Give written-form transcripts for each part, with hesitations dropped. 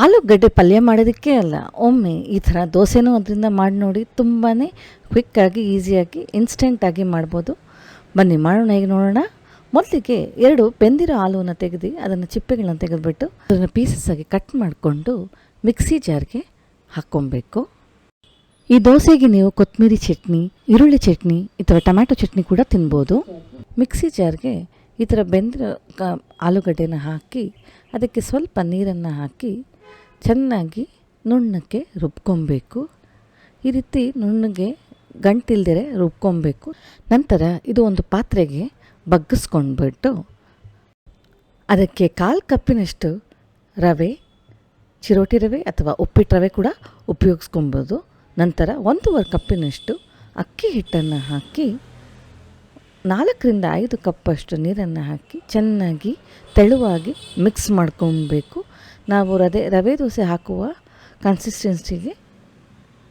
ಆಲೂಗಡ್ಡೆ ಪಲ್ಯ ಮಾಡೋದಕ್ಕೆ ಅಲ್ಲ, ಒಮ್ಮೆ ಈ ಥರ ದೋಸೆನೂ ಅದರಿಂದ ಮಾಡಿ ನೋಡಿ. ತುಂಬಾ ಕ್ವಿಕ್ಕಾಗಿ, ಈಸಿಯಾಗಿ, ಇನ್ಸ್ಟೆಂಟಾಗಿ ಮಾಡ್ಬೋದು. ಬನ್ನಿ ಮಾಡೋಣ. ಈಗ ನೋಡೋಣ. ಮೊದಲಿಗೆ 2 ಬೆಂದಿರೋ ಆಲೂನ ತೆಗೆದು ಅದನ್ನು ಚಿಪ್ಪೆಗಳನ್ನ ತೆಗೆದುಬಿಟ್ಟು ಅದನ್ನು ಪೀಸಸ್ ಆಗಿ ಕಟ್ ಮಾಡಿಕೊಂಡು ಮಿಕ್ಸಿ ಜಾರ್ಗೆ ಹಾಕ್ಕೊಬೇಕು. ಈ ದೋಸೆಗೆ ನೀವು ಕೊತ್ತಂಬರಿ ಚಟ್ನಿ, ಈರುಳ್ಳಿ ಚಟ್ನಿ ಅಥವಾ ಟೊಮ್ಯಾಟೊ ಚಟ್ನಿ ಕೂಡ ತಿನ್ಬೋದು. ಮಿಕ್ಸಿ ಜಾರ್ಗೆ ಈ ಥರ ಬೆಂದಿರೋ ಆಲೂಗಡ್ಡೆನ ಹಾಕಿ ಅದಕ್ಕೆ ಸ್ವಲ್ಪ ನೀರನ್ನು ಹಾಕಿ ಚೆನ್ನಾಗಿ ನುಣ್ಣಕ್ಕೆ ರುಬ್ಕೊಬೇಕು. ಈ ರೀತಿ ನುಣ್ಣಗೆ ಗಂಟಿಲ್ದಿರೆ ರುಬ್ಕೊಬೇಕು. ನಂತರ ಇದು ಒಂದು ಪಾತ್ರೆಗೆ ಬಗ್ಗಿಸ್ಕೊಂಡ್ಬಿಟ್ಟು ಅದಕ್ಕೆ 1/4 ಕಪ್ಪಿನಷ್ಟು ರವೆ, ಚಿರೋಟಿ ರವೆ ಅಥವಾ ಉಪ್ಪಿಟ್ಟು ರವೆ ಕೂಡ ಉಪಯೋಗಿಸ್ಕೊಬೋದು. ನಂತರ 1/2 ಕಪ್ಪಿನಷ್ಟು ಅಕ್ಕಿ ಹಿಟ್ಟನ್ನು ಹಾಕಿ 4ರಿಂದ 5 ಕಪ್ಪಷ್ಟು ನೀರನ್ನು ಹಾಕಿ ಚೆನ್ನಾಗಿ ತೆಳುವಾಗಿ ಮಿಕ್ಸ್ ಮಾಡ್ಕೊಬೇಕು. ನಾವು ರವೆ ದೋಸೆ ಹಾಕುವ ಕನ್ಸಿಸ್ಟೆನ್ಸಿಗೆ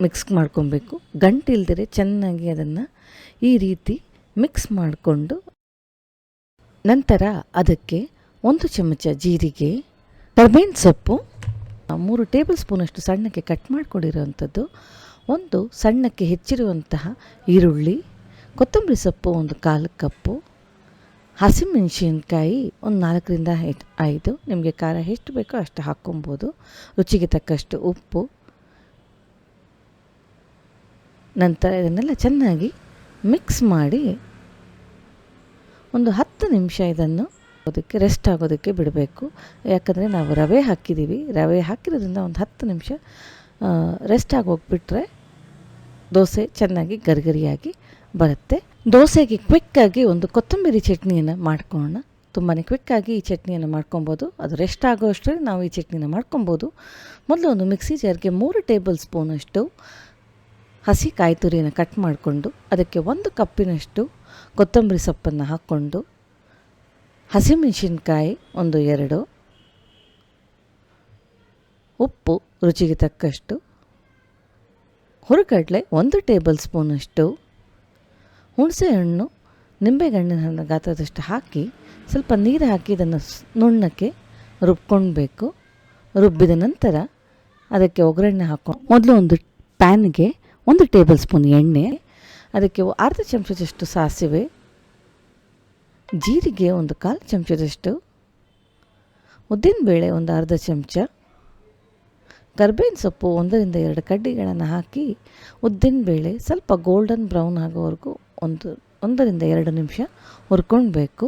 ಮಿಕ್ಸ್ ಮಾಡ್ಕೊಬೇಕು. ಗಂಟಿಲ್ದಿರೆ ಚೆನ್ನಾಗಿ ಅದನ್ನು ಈ ರೀತಿ ಮಿಕ್ಸ್ ಮಾಡಿಕೊಂಡು ನಂತರ ಅದಕ್ಕೆ 1 ಚಮಚ ಜೀರಿಗೆ, ಕರ್ಬೇವಿನ ಸೊಪ್ಪು, 3 ಟೇಬಲ್ ಸ್ಪೂನಷ್ಟು ಸಣ್ಣಕ್ಕೆ ಕಟ್ ಮಾಡಿಕೊಂಡಿರುವಂಥದ್ದು, 1 ಸಣ್ಣಕ್ಕೆ ಹೆಚ್ಚಿರುವಂತಹ ಈರುಳ್ಳಿ, ಕೊತ್ತಂಬರಿ ಸೊಪ್ಪು 1/4 ಕಪ್ಪು, ಹಸಿಮೆಣಸಿನ್ಕಾಯಿ 4ರಿಂದ 5, ನಿಮಗೆ ಖಾರ ಎಷ್ಟು ಬೇಕೋ ಅಷ್ಟು ಹಾಕ್ಕೊಬೋದು, ರುಚಿಗೆ ತಕ್ಕಷ್ಟು ಉಪ್ಪು. ನಂತರ ಇದನ್ನೆಲ್ಲ ಚೆನ್ನಾಗಿ ಮಿಕ್ಸ್ ಮಾಡಿ ಒಂದು 10 ನಿಮಿಷ ಇದನ್ನು ಅದಕ್ಕೆ ರೆಸ್ಟ್ ಆಗೋದಕ್ಕೆ ಬಿಡಬೇಕು. ಯಾಕಂದರೆ ನಾವು ರವೆ ಹಾಕಿದ್ದೀವಿ. ರವೆ ಹಾಕಿರೋದ್ರಿಂದ ಒಂದು 10 ನಿಮಿಷ ರೆಸ್ಟ್ ಆಗೋಗ್ಬಿಟ್ರೆ ದೋಸೆ ಚೆನ್ನಾಗಿ ಗರಿಗರಿಯಾಗಿ ಬರುತ್ತೆ. ದೋಸೆಗೆ ಕ್ವಿಕ್ಕಾಗಿ ಒಂದು ಕೊತ್ತಂಬರಿ ಚಟ್ನಿಯನ್ನು ಮಾಡ್ಕೊಳ್ಳೋಣ. ತುಂಬಾ ಕ್ವಿಕ್ಕಾಗಿ ಈ ಚಟ್ನಿಯನ್ನು ಮಾಡ್ಕೊಬೋದು. ಅದು ರೆಸ್ಟ್ ಆಗೋ ಅಷ್ಟರಲ್ಲಿ ನಾವು ಈ ಚಟ್ನಿನ ಮಾಡ್ಕೊಬೋದು. ಮೊದಲು ಒಂದು ಮಿಕ್ಸಿ ಜಾರ್ಗೆ 3 ಟೇಬಲ್ ಸ್ಪೂನಷ್ಟು ಹಸಿ ಕಾಯಿ ತುರಿಯನ್ನು ಕಟ್ ಮಾಡಿಕೊಂಡು ಅದಕ್ಕೆ 1 ಕಪ್ಪಿನಷ್ಟು ಕೊತ್ತಂಬರಿ ಸೊಪ್ಪನ್ನು ಹಾಕ್ಕೊಂಡು, ಹಸಿಮೆಣಸಿನ್ಕಾಯಿ 1-2, ಉಪ್ಪು ರುಚಿಗೆ ತಕ್ಕಷ್ಟು, ಹುರುಗಡಲೆ 1 ಟೇಬಲ್ ಸ್ಪೂನಷ್ಟು, ಹುಣಸೆಹಣ್ಣು ನಿಂಬೆಹಣ್ಣಿನ ಗಾತ್ರದಷ್ಟು ಹಾಕಿ ಸ್ವಲ್ಪ ನೀರು ಹಾಕಿ ಇದನ್ನು ನುಣ್ಣಕ್ಕೆ ರುಬ್ಕೊಳ್ಬೇಕು. ರುಬ್ಬಿದ ನಂತರ ಅದಕ್ಕೆ ಒಗ್ಗರಣೆ ಹಾಕ್ಕೊಂಡು ಮೊದಲು ಒಂದು ಪ್ಯಾನ್ಗೆ 1 ಟೇಬಲ್ ಸ್ಪೂನ್ ಎಣ್ಣೆ, ಅದಕ್ಕೆ ಅರ್ಧ ಚಮಚದಷ್ಟು ಸಾಸಿವೆ, ಜೀರಿಗೆ 1/4 ಚಮಚದಷ್ಟು, ಉದ್ದಿನಬೇಳೆ 1 ಅರ್ಧ ಚಮಚ, ಕರ್ಬೇವಿನ ಸೊಪ್ಪು 1ರಿಂದ 2 ಕಡ್ಡಿಗಳನ್ನು ಹಾಕಿ ಉದ್ದಿನಬೇಳೆ ಸ್ವಲ್ಪ ಗೋಲ್ಡನ್ ಬ್ರೌನ್ ಆಗೋವರೆಗೂ 1ರಿಂದ 2 ನಿಮಿಷ ಹುರ್ಕೊಳ್ಬೇಕು.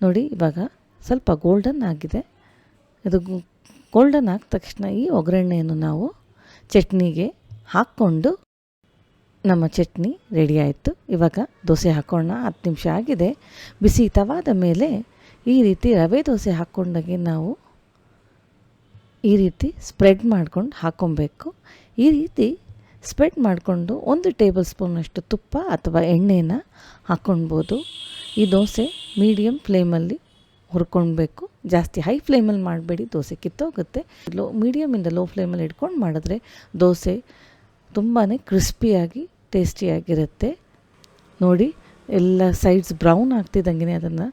ನೋಡಿ, ಇವಾಗ ಸ್ವಲ್ಪ ಗೋಲ್ಡನ್ ಆಗಿದೆ. ಇದು ಗೋಲ್ಡನ್ ಆದ ತಕ್ಷಣ ಈ ಒಗ್ಗರಣೆಯನ್ನು ನಾವು ಚಟ್ನಿಗೆ ಹಾಕ್ಕೊಂಡು ನಮ್ಮ ಚಟ್ನಿ ರೆಡಿ ಆಯಿತು. ಇವಾಗ ದೋಸೆ ಹಾಕೋಣ. 10 ನಿಮಿಷ ಆಗಿದೆ. ಬಿಸಿ ತವಾದ ಮೇಲೆ ಈ ರೀತಿ ರವೆ ದೋಸೆ ಹಾಕ್ಕೊಂಡಾಗೆ ನಾವು ಈ ರೀತಿ ಸ್ಪ್ರೆಡ್ ಮಾಡ್ಕೊಂಡು ಹಾಕ್ಕೊಬೇಕು. ಈ ರೀತಿ ಸ್ಪ್ರೆಡ್ ಮಾಡಿಕೊಂಡು 1 ಟೇಬಲ್ ಸ್ಪೂನಷ್ಟು ತುಪ್ಪ ಅಥವಾ ಎಣ್ಣೆನ ಹಾಕ್ಕೊಳ್ಬೋದು. ಈ ದೋಸೆ ಮೀಡಿಯಮ್ ಫ್ಲೇಮಲ್ಲಿ ಹುರ್ಕೊಳ್ಬೇಕು. ಜಾಸ್ತಿ ಹೈ ಫ್ಲೇಮಲ್ಲಿ ಮಾಡಬೇಡಿ, ದೋಸೆ ಕಿತ್ತೋಗುತ್ತೆ. ಮೀಡಿಯಮಿಂದ ಲೋ ಫ್ಲೇಮಲ್ಲಿ ಇಟ್ಕೊಂಡು ಮಾಡಿದ್ರೆ ದೋಸೆ ತುಂಬಾ ಕ್ರಿಸ್ಪಿಯಾಗಿ ಟೇಸ್ಟಿಯಾಗಿರುತ್ತೆ. ನೋಡಿ, ಎಲ್ಲ ಸೈಡ್ಸ್ ಬ್ರೌನ್ ಆಗ್ತಿದ್ದಂಗೆ ಅದನ್ನು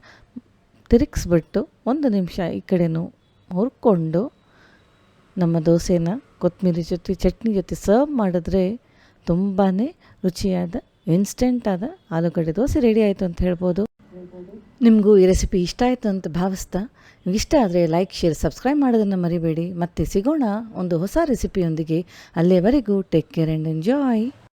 ತಿರುಗಿಸ್ಬಿಟ್ಟು 1 ನಿಮಿಷ ಈ ಕಡೆನೂ ಹುರ್ಕೊಂಡು ನಮ್ಮ ದೋಸೆನ ಕೊತ್ತಂಬರಿ ಜೊತೆ ಚಟ್ನಿ ಜೊತೆ ಸರ್ವ್ ಮಾಡಿದ್ರೆ ತುಂಬಾ ರುಚಿಯಾದ ಇನ್ಸ್ಟೆಂಟ್ ಆದ ಆಲೂಗಡ್ಡೆ ದೋಸೆ ರೆಡಿ ಆಯಿತು ಅಂತ ಹೇಳ್ಬೋದು. ನಿಮಗೂ ಈ ರೆಸಿಪಿ ಇಷ್ಟ ಆಯಿತು ಅಂತ ಭಾವಿಸ್ತಾ, ನಿಮ್ಗೆ ಇಷ್ಟ ಆದರೆ ಲೈಕ್, ಶೇರ್, ಸಬ್ಸ್ಕ್ರೈಬ್ ಮಾಡೋದನ್ನು ಮರಿಬೇಡಿ. ಮತ್ತೆ ಸಿಗೋಣ ಒಂದು ಹೊಸ ರೆಸಿಪಿಯೊಂದಿಗೆ. ಅಲ್ಲಿಯವರೆಗೂ ಟೇಕ್ ಕೇರ್ ಆ್ಯಂಡ್ ಎಂಜಾಯ್.